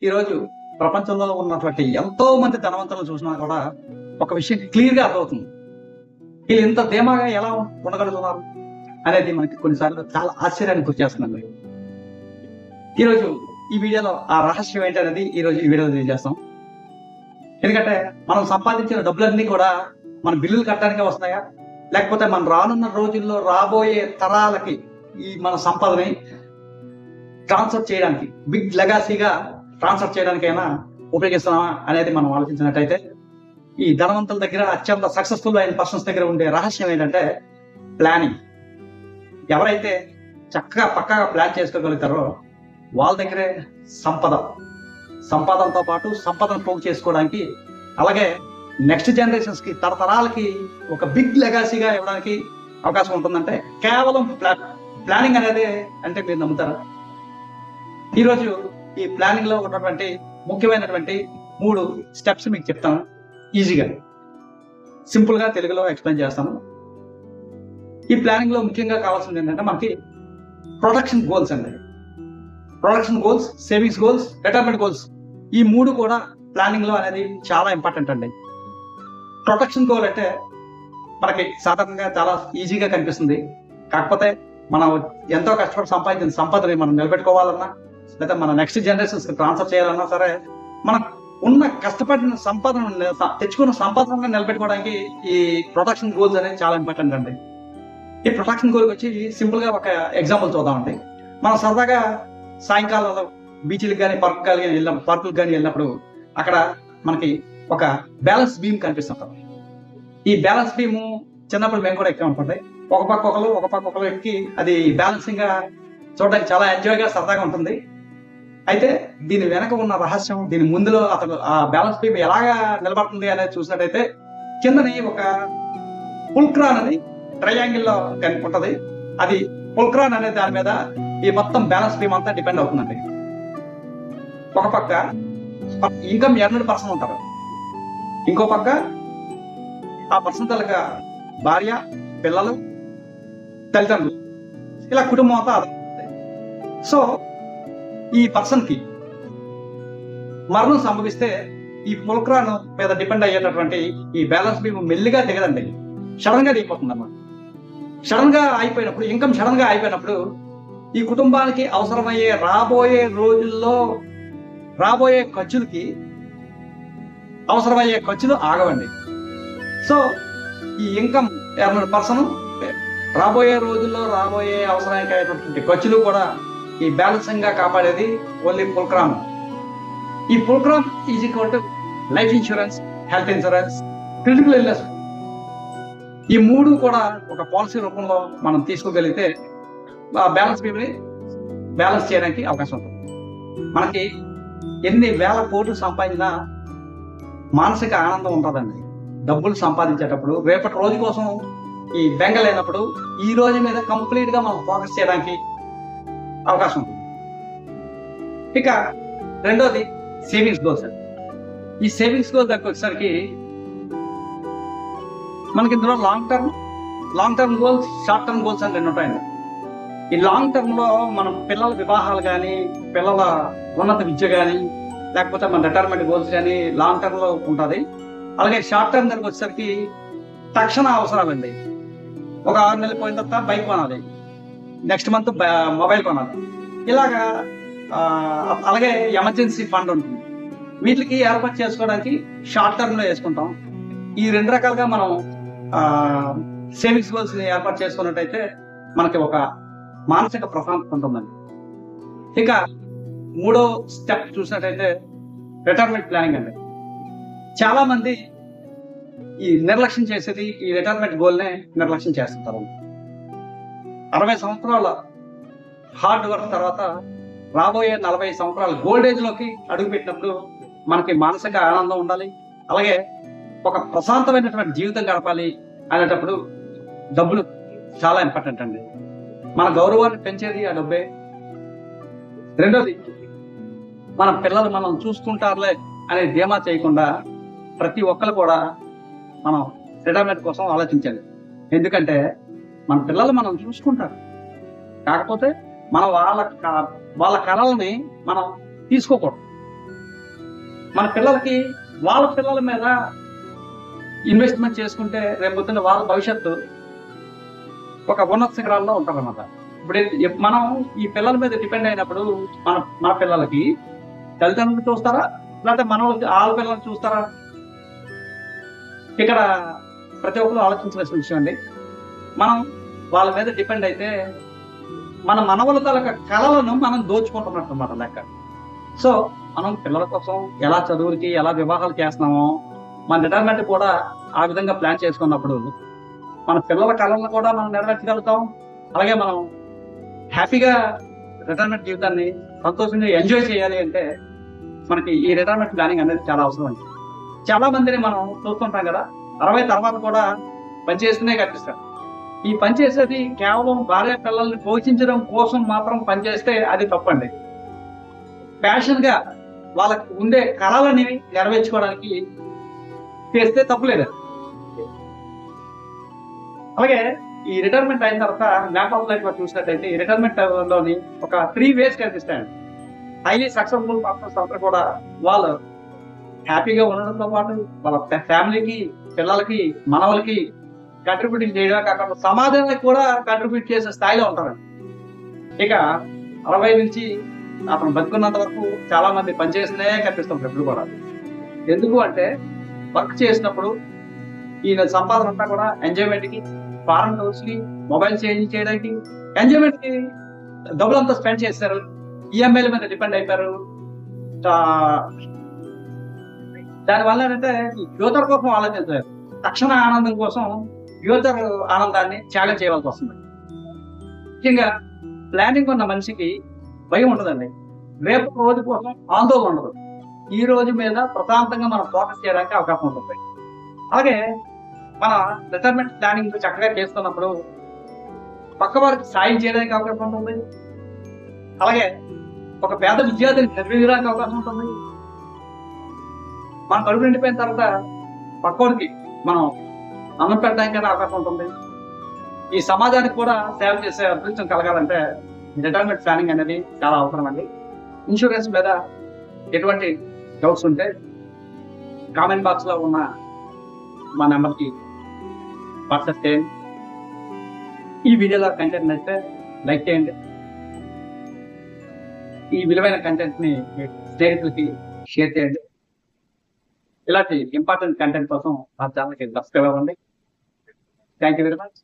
ఈరోజు ప్రపంచంలో ఉన్నటువంటి ఎంతో మంది ధనవంతులను చూసినా కూడా ఒక విషయం క్లియర్ గా అర్థమవుతుంది. వీళ్ళు ఇంత ధీమాగా ఎలా ఉండగలుగుతున్నారు అనేది మనకి కొన్నిసార్లు చాలా ఆశ్చర్యానికి గురి చేస్తుందండి. ఈరోజు ఈ వీడియోలో ఆ రహస్యం ఏంటనేది ఈ వీడియోలో తెలియజేస్తాం. ఎందుకంటే మనం సంపాదించిన డబ్బులన్నీ కూడా మన బిల్లులు కట్టడానికే వస్తున్నాయా, లేకపోతే మనం రానున్న రోజుల్లో రాబోయే తరాలకి ఈ మన సంపదని ట్రాన్స్ఫర్ చేయడానికి, బిగ్ లెగాసీగా ట్రాన్స్ఫర్ చేయడానికైనా ఉపయోగిస్తున్నామా అనేది మనం ఆలోచించినట్టయితే, ఈ ధనవంతుల దగ్గర అత్యంత సక్సెస్ఫుల్ అయిన పర్సన్స్ దగ్గర ఉండే రహస్యం ఏంటంటే ప్లానింగ్. ఎవరైతే చక్కగా పక్కగా ప్లాన్ చేసుకోగలుగుతారో వాళ్ళ దగ్గరే సంపాదనతో పాటు సంపదను పోగు చేసుకోవడానికి, అలాగే నెక్స్ట్ జనరేషన్స్ కి, తరతరాలకి ఒక బిగ్ లెగాసీగా ఇవ్వడానికి అవకాశం ఉంటుందంటే కేవలం ప్లానింగ్ అనేది. అంటే మీరు నమ్ముతారా? ఈరోజు ఈ ప్లానింగ్ లో ఉన్నటువంటి ముఖ్యమైనటువంటి 3 స్టెప్స్ మీకు చెప్తాను, ఈజీగా సింపుల్ గా తెలుగులో ఎక్స్ప్లెయిన్ చేస్తాను. ఈ ప్లానింగ్ లో ముఖ్యంగా కావాల్సింది ఏంటంటే మనకి ప్రొడక్షన్ గోల్స్ అండి. Production goals, savings goals, retirement goals, ఈ 3 కూడా ప్లానింగ్ లో అనేది చాలా ఇంపార్టెంట్ అండి. ప్రొడక్షన్ గోల్ అంటే మనకి సాధారణంగా చాలా ఈజీగా కనిపిస్తుంది. కాకపోతే మనం ఎంతో కష్టపడి సంపాదించిన సంపదని మనం నిలబెట్టుకోవాలన్నా, లేదా మన నెక్స్ట్ జనరేషన్స్ కి ట్రాన్స్ఫర్ చేయాలన్నా సరే, మనం ఉన్న కష్టపడిన సంపాదన, తెచ్చుకున్న సంపాదన నిలబెట్టుకోవడానికి ఈ ప్రొడక్షన్ గోల్స్ అనేది చాలా ఇంపార్టెంట్ అండి. ఈ ప్రొడక్షన్ గోల్ వచ్చి సింపుల్ గా ఒక ఎగ్జాంపుల్ చూద్దామండి. మనం సరదాగా సాయంకాలంలో బీచ్లకు కానీ పార్కులకు కానీ వెళ్ళినప్పుడు అక్కడ మనకి ఒక బ్యాలెన్స్ బీమ్ కనిపిస్తుంటాం. ఈ బ్యాలెన్స్ బీమ్ చిన్నప్పుడు మేము కూడా ఎక్కామనుకోండి, ఒక పక్క ఒకరు ఎక్కి అది బ్యాలెన్సింగ్ గా చూడడానికి చాలా ఎంజాయ్ గా సరదాగా ఉంటుంది. అయితే దీని వెనక ఉన్న రహస్యం, దీని ముందులో అతను ఆ బ్యాలెన్స్ బీమ్ ఎలాగా నిలబడుతుంది అనేది చూసినట్టయితే, కిందని ఒక పుల్క్రాన్ అని ట్రయాంగిల్ లో ఉంటది. అది పుల్క్రాన్ అనే దాని మీద ఈ మొత్తం బ్యాలెన్స్ బీమ్ అంతా డిపెండ్ అవుతుందండి. ఒక పక్క ఇన్కమ్ ఎర్నడ్ పర్సన్ ఉంటారు, ఇంకో పక్క ఆ పర్సన్ తాలూకా భార్య, పిల్లలు, తల్లిదండ్రులు, ఇలా కుటుంబం అంతా ఆధారపడుతుంది. సో ఈ పర్సన్ కి మరణం సంభవిస్తే ఈ పుల్క్రాన్ మీద డిపెండ్ అయ్యేటటువంటి ఈ బ్యాలెన్స్ బీమ్ మెల్లిగా దిగదండి, సడన్ గా దిగిపోతుంది అన్నమాట. సడన్ గా అయిపోయినప్పుడు, ఇన్కమ్ సడన్ గా అయిపోయినప్పుడు ఈ కుటుంబానికి అవసరమయ్యే రాబోయే రోజుల్లో రాబోయే ఖర్చులకి అవసరమయ్యే ఖర్చులు ఆగవండి. సో ఈ ఇన్కమ్ ఎర్నడ్ పర్సన్ రాబోయే రోజుల్లో రాబోయే అవసరమైనటువంటి ఖర్చులు కూడా ఈ బ్యాలెన్సింగ్ గా కాపాడేది ఓన్లీ పుల్క్రాన్. ఈ పుల్క్రాన్ is equal to life insurance, health insurance, critical illness. ఈ 3 కూడా ఒక పాలసీ రూపంలో మనం తీసుకోగలిగితే ఆ బ్యాలెన్స్ బీమ్ ని బ్యాలెన్స్ చేయడానికి అవకాశం ఉంటుంది. మనకి ఎన్ని వేల కోట్లు సంపాదించినా మానసిక ఆనందం ఉంటుందండి. డబ్బులు సంపాదించేటప్పుడు రేపటి రోజు కోసం ఈ బెంగ లేనప్పుడు ఈ రోజు మీద కంప్లీట్ గా మనం ఫోకస్ చేయడానికి అవకాశం ఉంటుంది. ఇక రెండోది సేవింగ్స్ గోల్స్. ఈ సేవింగ్స్ గోల్ దగ్గర వచ్చేసరికి మనకి ఇందులో long term goals, short term goals అని 2 ఉంటాయండి. ఈ లాంగ్ టర్మ్ లో మనం పిల్లల వివాహాలు కానీ, పిల్లల ఉన్నత విద్య కానీ, లేకపోతే మన రిటైర్మెంట్ గోల్స్ కానీ లాంగ్ టర్మ్ లో ఉంటుంది. అలాగే షార్ట్ టర్మ్ దగ్గరకు వచ్చేసరికి తక్షణ అవసరాలండి. ఒక 6 నెలలు పోయిన తర్వాత బైక్ కొనాలి, నెక్స్ట్ మంత్ మొబైల్ కొనాలి, ఇలాగా. అలాగే ఎమర్జెన్సీ ఫండ్ ఉంటుంది. వీటికి ఏర్పాటు చేసుకోవడానికి షార్ట్ టర్మ్ లో వేసుకుంటాం. ఈ 2 రకాలుగా మనం సేవింగ్స్ గోల్స్ ని ఏర్పాటు చేసుకున్నట్టయితే మనకి ఒక మానసిక ప్రశాంతత ఉంటుందండి. ఇక 3వ స్టెప్ చూసినట్టయితే రిటైర్మెంట్ ప్లానింగ్ అండి. చాలా మంది ఈ నిర్లక్ష్యం చేసేది ఈ రిటైర్మెంట్ గోల్ నే నిర్లక్ష్యం చేస్తుంటారు. 60 సంవత్సరాల హార్డ్ వర్క్ తర్వాత రాబోయే 40 సంవత్సరాల గోల్డ్ ఏజ్ లోకి అడుగుపెట్టినప్పుడు మనకి మానసిక ఆనందం ఉండాలి, అలాగే ఒక ప్రశాంతమైనటువంటి జీవితం గడపాలి అనేటప్పుడు డబ్బులు చాలా ఇంపార్టెంట్ అండి. మన గౌరవాన్ని పెంచేది ఆ డబ్బే. రెండోది, మన పిల్లలు మనం చూసుకుంటారులే అనే ధీమా చేయకుండా ప్రతి ఒక్కరు కూడా మనం రిటైర్మెంట్ కోసం ఆలోచించాలి. ఎందుకంటే మన పిల్లలు మనం చూసుకుంటారు, కాకపోతే మనం వాళ్ళ కళల్ని మనం తీసుకోకూడదు. మన పిల్లలకి వాళ్ళ పిల్లల మీద ఇన్వెస్ట్మెంట్ చేసుకుంటే రేపు పొద్దున్న వాళ్ళ భవిష్యత్తు ఒక ఉన్నత శిఖరాల్లో ఉంటారన్నమాట. ఇప్పుడు మనం ఈ పిల్లల మీద డిపెండ్ అయినప్పుడు మన పిల్లలకి తల్లిదండ్రులు చూస్తారా, లేకపోతే మన వాళ్ళ పిల్లల్ని చూస్తారా? ఇక్కడ ప్రతి ఒక్కరు ఆలోచించాల్సిన విషయం అండి. మనం వాళ్ళ మీద డిపెండ్ అయితే మన మనవల తలక కళలను మనం దోచుకుంటున్నట్టు అన్నమాట లెక్క. సో మనం పిల్లల కోసం ఎలా చదువులకి ఎలా వివాహాలు చేస్తున్నామో మన రిటైర్మెంట్ కూడా ఆ విధంగా ప్లాన్ చేసుకున్నప్పుడు మన పిల్లల కళలను కూడా మనం నెరవేర్చగలుగుతాం. అలాగే మనం హ్యాపీగా రిటైర్మెంట్ జీవితాన్ని సంతోషంగా ఎంజాయ్ చేయాలి అంటే మనకి ఈ రిటైర్మెంట్ ప్లానింగ్ అనేది చాలా అవసరం అండి. చాలా మందిని మనం చూస్తుంటాం కదా, 60 తర్వాత కూడా పనిచేస్తూనే కనిపిస్తారు. ఈ పనిచేసేది కేవలం భార్య పిల్లల్ని పోషించడం కోసం మాత్రం పనిచేస్తే అది తప్పండి. ప్యాషన్ గా వాళ్ళకి ఉండే కళలని నెరవేర్చుకోవడానికి చేస్తే తప్పులేదు. అలాగే ఈ రిటైర్మెంట్ అయిన తర్వాత మ్యాప్ ఆఫ్ లైఫ్ లో చూసినట్టయితే ఈ రిటైర్మెంట్ లోని ఒక 3 వేస్ కనిపిస్తాయండి. హైలీ సక్సెస్ఫుల్ పర్సన్స్ అందరూ కూడా వాళ్ళు హ్యాపీగా ఉండడంతో పాటు వాళ్ళ ఫ్యామిలీకి, పిల్లలకి, మనవలకి కంట్రిబ్యూట్ చేయడం కాకుండా సమాజానికి కూడా కంట్రిబ్యూట్ చేసే స్థాయిలో ఉంటారండి. ఇక 60 నుంచి అతను బతుకున్నంత వరకు చాలా మంది పనిచేస్తూనే కనిపిస్తాం ఎప్పుడు కూడా. ఎందుకు అంటే వర్క్ చేసినప్పుడు ఈయన సంపాదన అంతా కూడా ఎంజాయ్మెంట్ కి, ఫారెన్ టూర్స్ కి, మొబైల్ చేంజ్ చేయడానికి, ఎంజాయ్మెంట్ కి డబ్బులంతా స్పెండ్ చేశారు. ఈఎంఐల మీద డిపెండ్ అయిపోయారు. దానివల్ల ఏంటంటే ఫ్యూచర్ కోసం ఆలోచించారు. తక్షణ ఆనందం కోసం ఫ్యూచర్ ఆనందాన్ని త్యాగం చేయవలసి వస్తుంది. ముఖ్యంగా ప్లానింగ్ ఉన్న మనిషికి భయం ఉండదండి. రేపు రోజు కోసం ఆందోళన ఉండదు. ఈ రోజు మీద ప్రశాంతంగా మనం ఫోకస్ చేయడానికి అవకాశం ఉంటుంది. అలాగే మన రిటైర్మెంట్ ప్లానింగ్ చక్కగా చేస్తున్నప్పుడు పక్క వారికి సాయం చేయడానికి అవకాశం ఉంటుంది. అలాగే ఒక పేద విద్యార్థిని చదివించడానికి అవకాశం ఉంటుంది. మన కడుపు నిండిపోయిన తర్వాత పక్కోడికి మనం అన్నం పెట్టడానికి అవకాశం ఉంటుంది. ఈ సమాజానికి కూడా సేవ చేసే అదృష్టం కలగాలంటే రిటైర్మెంట్ ప్లానింగ్ అనేది చాలా అవసరం అండి. ఇన్సూరెన్స్ మీద ఎటువంటి డౌట్స్ ఉంటే కామెంట్ బాక్స్ లో ఉన్న మా నెంబర్కి వాట్సాప్ చేయండి. ఈ వీడియోలో కంటెంట్ నచ్చితే లైక్ చేయండి. ఈ విలువైన కంటెంట్ ని స్నేహితులకి షేర్ చేయండి. ఇలాంటి ఇంపార్టెంట్ కంటెంట్ కోసం మా ఛానల్కి సబ్స్క్రైబ్ అవ్వండి. Thank you very much.